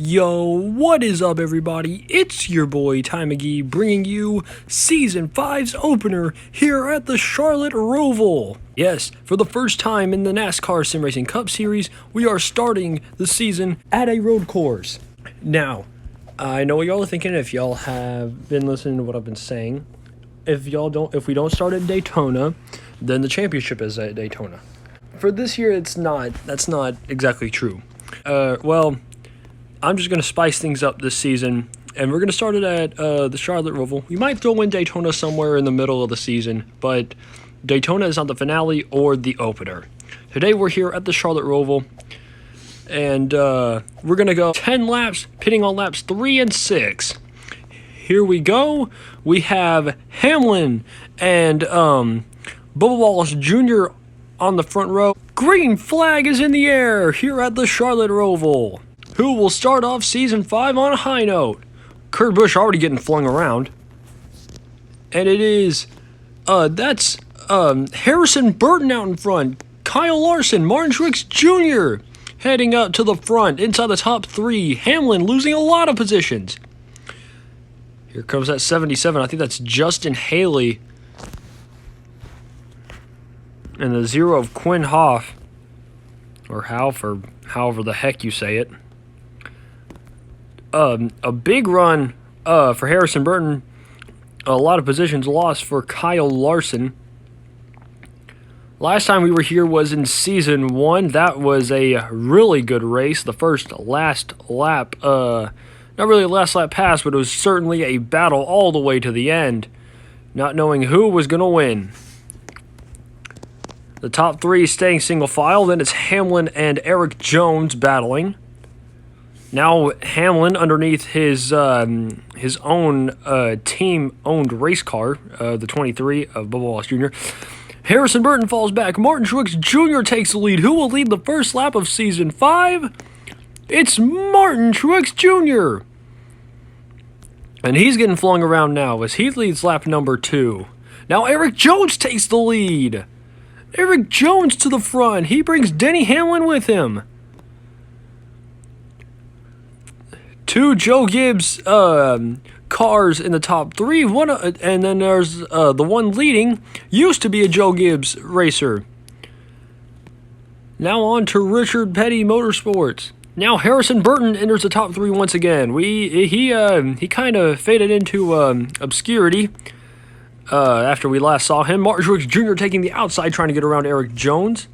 Yo, what is up everybody? It's your boy Ty McGee bringing you Season 5's opener here at the Charlotte-Roval. Yes, for the first time in the NASCAR Sim Racing Cup Series, we are starting the season at a road course. Now, I know what y'all are thinking if y'all have been listening to what I've been saying. If we don't start at Daytona, then the championship is at Daytona. For this year, that's not exactly true. Well, I'm just going to spice things up this season, and we're going to start it at the Charlotte-Roval. We might throw in Daytona somewhere in the middle of the season, but Daytona is not the finale or the opener. Today we're here at the Charlotte-Roval, and we're going to go 10 laps, pitting on laps 3 and 6. Here we go. We have Hamlin and Bubba Wallace Jr. on the front row. Green flag is in the air here at the Charlotte-Roval. Who will start off Season 5 on a high note? Kurt Busch already getting flung around. And it is, that's Harrison Burton out in front. Kyle Larson, Martin Truex Jr. heading up to the front, inside the top 3. Hamlin losing a lot of positions. Here comes that 77. I think that's Justin Haley. And the 0 of Quinn Hoff. Or Half, or however the heck you say it. A big run for Harrison Burton. A lot of positions lost for Kyle Larson. Last time we were here was in Season 1. That was a really good race. The last lap, not really last lap pass, but it was certainly a battle all the way to the end, not knowing who was going to win. The top 3 staying single file. Then it's Hamlin and Eric Jones battling. Now Hamlin underneath his own team-owned race car, the 23 of Bubba Wallace Jr. Harrison Burton falls back. Martin Truex Jr. takes the lead. Who will lead the first lap of Season 5? It's Martin Truex Jr. And he's getting flung around now as he leads lap number 2. Now Eric Jones takes the lead. Eric Jones to the front. He brings Denny Hamlin with him. 2 Joe Gibbs cars in the top 3. And then there's the one leading. Used to be a Joe Gibbs racer. Now on to Richard Petty Motorsports. Now Harrison Burton enters the top 3 once again. He kind of faded into obscurity after we last saw him. Martin Truex Jr. taking the outside, trying to get around Eric Jones.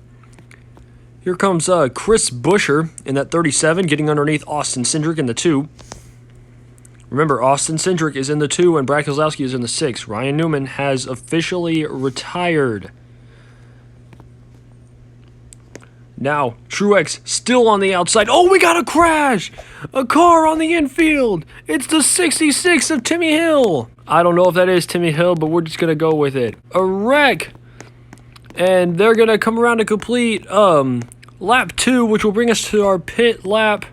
Here comes Chris Buescher in that 37, getting underneath Austin Cindric in the 2. Remember, Austin Cindric is in the 2 and Brad Keselowski is in the 6. Ryan Newman has officially retired. Now, Truex still on the outside. Oh, we got a crash! A car on the infield! It's the 66 of Timmy Hill! I don't know if that is Timmy Hill, but we're just going to go with it. A wreck! And they're going to come around to complete lap 2, which will bring us to our pit lap.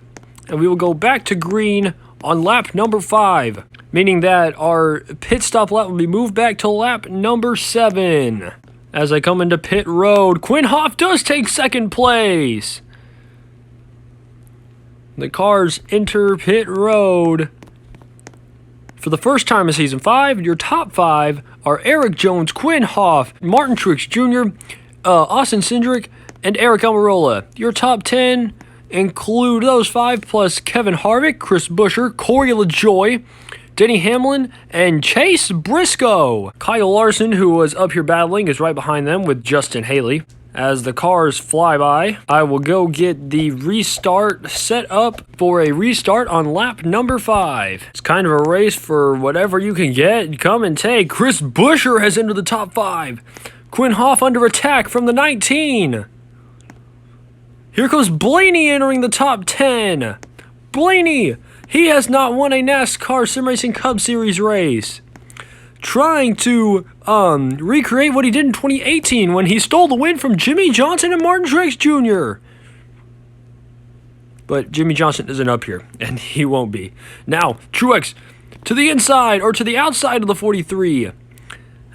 And we will go back to green on lap number 5. Meaning that our pit stop lap will be moved back to lap number 7. As I come into pit road, Quinn Hoff does take second place. The cars enter pit road. For the first time in Season 5, your top 5 are Eric Jones, Quinn Hoff, Martin Truex Jr., Austin Cindric, and Eric Almirola. Your top 10 include those 5 plus Kevin Harvick, Chris Buescher, Corey LaJoie, Denny Hamlin, and Chase Briscoe. Kyle Larson, who was up here battling, is right behind them with Justin Haley. As the cars fly by, I will go get the restart set up for a restart on lap number 5. It's kind of a race for whatever you can get. Come and take. Chris Buescher has entered the top 5. Quinn Hoff under attack from the 19. Here comes Blaney entering the top 10. Blaney, he has not won a NASCAR Sim Racing Cup Series race. Trying to recreate what he did in 2018 when he stole the win from Jimmy Johnson and Martin Truex Jr. But Jimmy Johnson isn't up here, and he won't be. Now, Truex to the inside, or to the outside of the 43.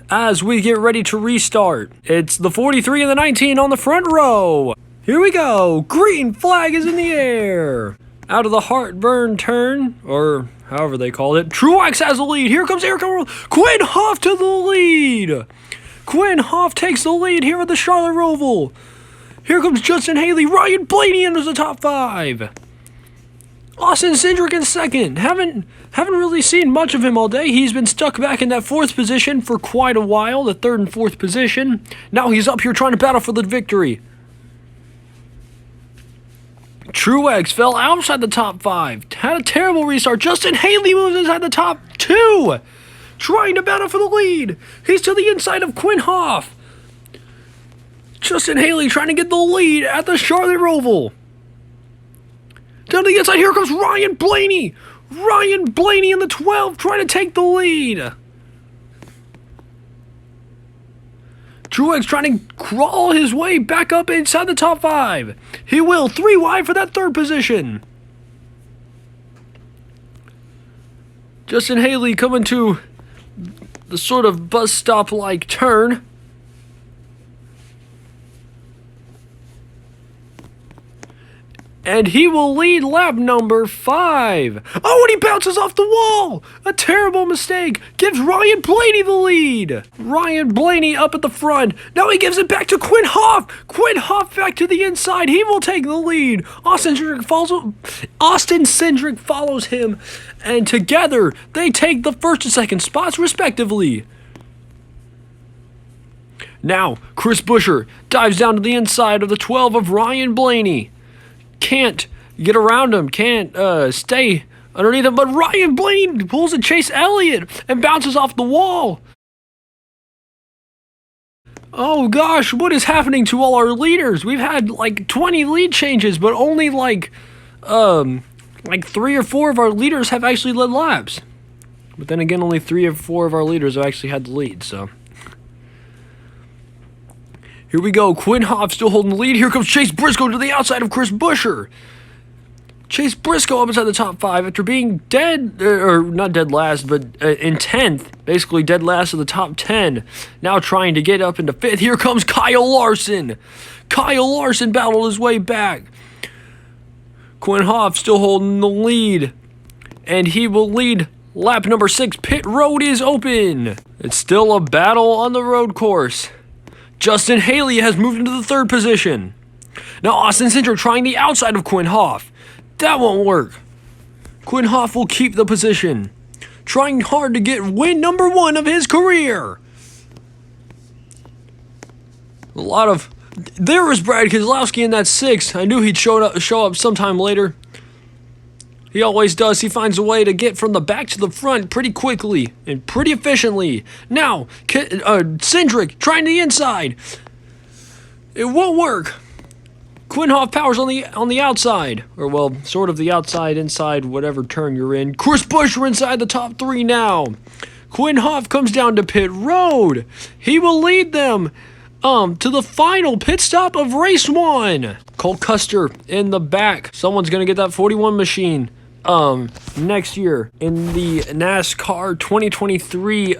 As we get ready to restart, it's the 43 and the 19 on the front row. Here we go. Green flag is in the air. out of the heartburn turn, or however they called it. Truex has the lead. Here comes Quinn Hoff to the lead. Quinn Hoff takes the lead here at the Charlotte-Roval. Here comes Justin Haley. Ryan Blaney enters the top 5. Austin Cindric in second. Haven't really seen much of him all day. He's been stuck back in that 4th position for quite a while, the 3rd and 4th position. Now he's up here trying to battle for the victory. Truex fell outside the top 5. Had a terrible restart. Justin Haley moves inside the top 2. Trying to battle for the lead. He's to the inside of Quinn Hoff. Justin Haley trying to get the lead at the Charlotte-Roval. Down to the inside, here comes Ryan Blaney. Ryan Blaney in the 12 trying to take the lead. Truex trying to crawl his way back up inside the top 5. He will, 3 wide for that 3rd position. Justin Haley coming to the sort of bus stop-like turn. And he will lead lap number 5. Oh, and he bounces off the wall. A terrible mistake. Gives Ryan Blaney the lead. Ryan Blaney up at the front. Now he gives it back to Quinn Hoff. Quinn Hoff back to the inside. He will take the lead. Austin Cindric follows him. And together, they take the 1st and 2nd spots, respectively. Now, Chris Buescher dives down to the inside of the 12 of Ryan Blaney. Can't get around him, can't stay underneath him, but Ryan Blaney pulls a Chase Elliott and bounces off the wall. Oh gosh, what is happening to all our leaders? We've had like 20 lead changes, but only like 3 or 4 of our leaders have actually led laps. But then again, only 3 or 4 of our leaders have actually had the lead, so. Here we go. Quinn Hoff still holding the lead. Here comes Chase Briscoe to the outside of Chris Buescher. Chase Briscoe up inside the top 5 after being dead, or not dead last, but in 10th. Basically dead last of the top 10. Now trying to get up into 5th. Here comes Kyle Larson. Kyle Larson battled his way back. Quinn Hoff still holding the lead. And he will lead lap number 6. Pit road is open. It's still a battle on the road course. Justin Haley has moved into the 3rd position. Now Austin Cindric trying the outside of Quinn Hoff. That won't work. Quinn Hoff will keep the position. Trying hard to get win number 1 of his career. There was Brad Keselowski in that 6. I knew he'd show up sometime later. He always does. He finds a way to get from the back to the front pretty quickly and pretty efficiently. Now, Cindric trying the inside. It won't work. Quinn Hoff powers on the outside. Or, well, sort of the outside, inside, whatever turn you're in. Chris Buescher inside the top 3 now. Quinn Hoff comes down to pit road. He will lead them to the final pit stop of race 1. Cole Custer in the back. Someone's going to get that 41 machine next year in the NASCAR 2023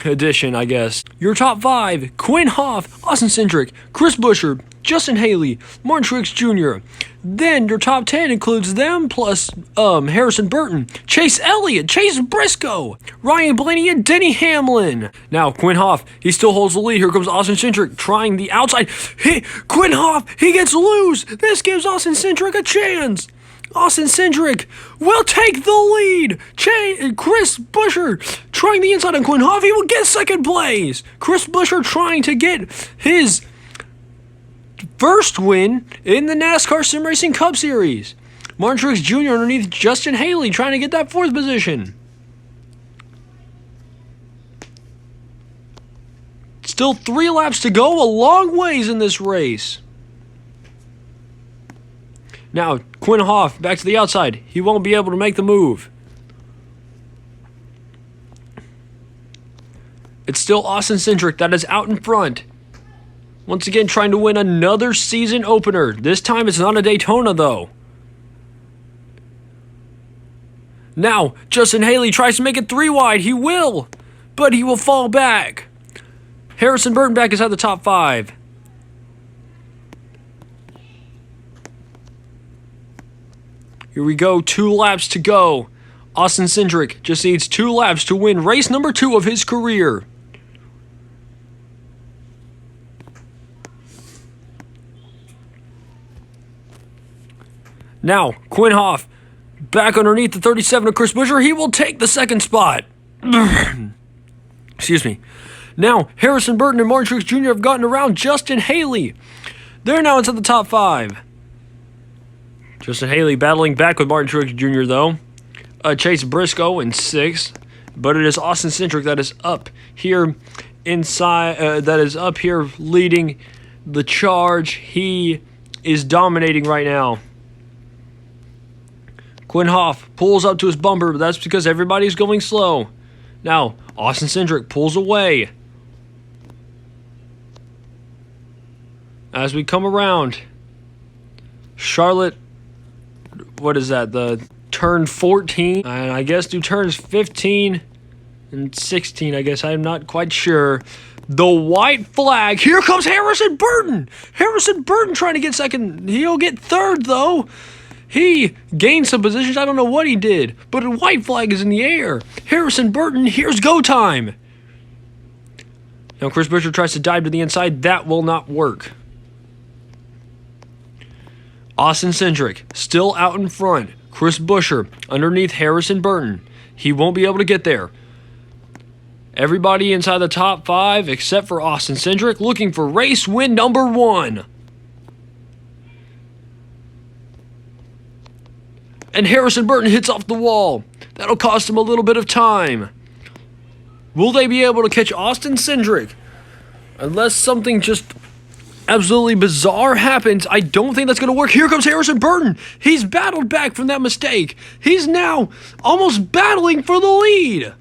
edition, I guess. Your top 5: Quinn Hoff, Austin Cindric, Chris Buescher, Justin Haley, Martin Truex Jr. Then your top 10 includes them plus Harrison Burton, Chase Elliott, Chase Briscoe, Ryan Blaney, and Denny Hamlin. Now Quinn Hoff, he still holds the lead. Here comes Austin Cindric trying the outside. Quinn Hoff, he gets loose. This gives Austin Cindric a chance. Austin Cindric will take the lead. Chris Buescher trying the inside on Quinn Hoff. He will get 2nd place. Chris Buescher trying to get his first win in the NASCAR Sim Racing Cup Series. Martin Truex Jr. underneath Justin Haley trying to get that 4th position. Still 3 laps to go, a long ways in this race. Now, Quinn Hoff back to the outside. He won't be able to make the move. It's still Austin Cindric that is out in front. Once again, trying to win another season opener. This time it's not a Daytona, though. Now, Justin Haley tries to make it 3 wide. He will, but he will fall back. Harrison Burton back inside the top 5. Here we go, 2 laps to go. Austin Cindric just needs 2 laps to win race number 2 of his career. Now, Quinn Hoff, back underneath the 37 of Chris Buescher. He will take the 2nd spot. Excuse me. Now, Harrison Burton and Martin Truex Jr. have gotten around Justin Haley. They're now inside the top 5. Justin Haley battling back with Martin Truex Jr. though. Chase Briscoe in 6th. But it is Austin Cindric that is up here inside. That is up here leading the charge. He is dominating right now. Quinn Hoff pulls up to his bumper, but that's because everybody's going slow. Now, Austin Cindric pulls away. As we come around, Charlotte, what is that, the turn 14? And I guess do turns 15 and 16, I guess. I'm not quite sure. The white flag. Here comes Harrison Burton. Harrison Burton trying to get 2nd. He'll get 3rd, though. He gained some positions. I don't know what he did, but a white flag is in the air. Harrison Burton, here's go time. Now Chris Buescher tries to dive to the inside. That will not work. Austin Cindric still out in front. Chris Buescher underneath Harrison Burton. He won't be able to get there. Everybody inside the top 5 except for Austin Cindric looking for race win number 1. And Harrison Burton hits off the wall. That'll cost him a little bit of time. Will they be able to catch Austin Cindric? Unless something just absolutely bizarre happens, I don't think that's going to work. Here comes Harrison Burton. He's battled back from that mistake. He's now almost battling for the lead.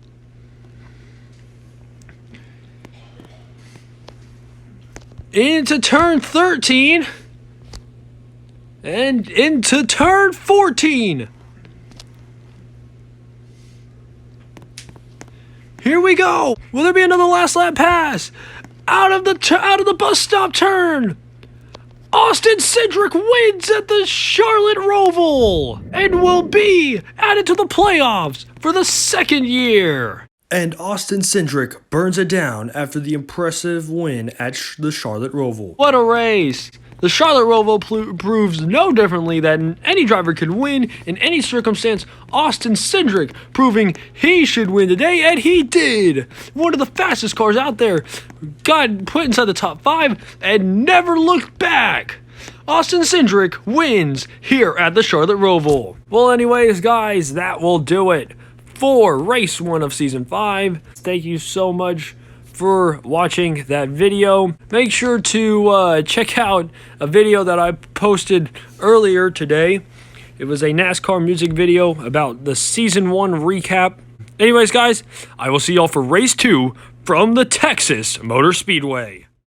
Into turn 13. And into turn 14. Here we go. Will there be another last lap pass? Out of the bus stop turn. Austin Cindric wins at the Charlotte-Roval and will be added to the playoffs for the 2nd year. And Austin Cindric burns it down after the impressive win at the Charlotte-Roval. What a race! The Charlotte-Roval proves no differently that any driver can win in any circumstance. Austin Cindric proving he should win today, and he did. One of the fastest cars out there. Got put inside the top 5 and never looked back. Austin Cindric wins here at the Charlotte-Roval. Well, anyways, guys, that will do it for race 1 of season 5. Thank you so much for watching that video. Make sure to check out a video that I posted earlier today. It was a NASCAR music video about the season 1 recap. Anyways, guys, I will see y'all for race 2 from the Texas Motor Speedway.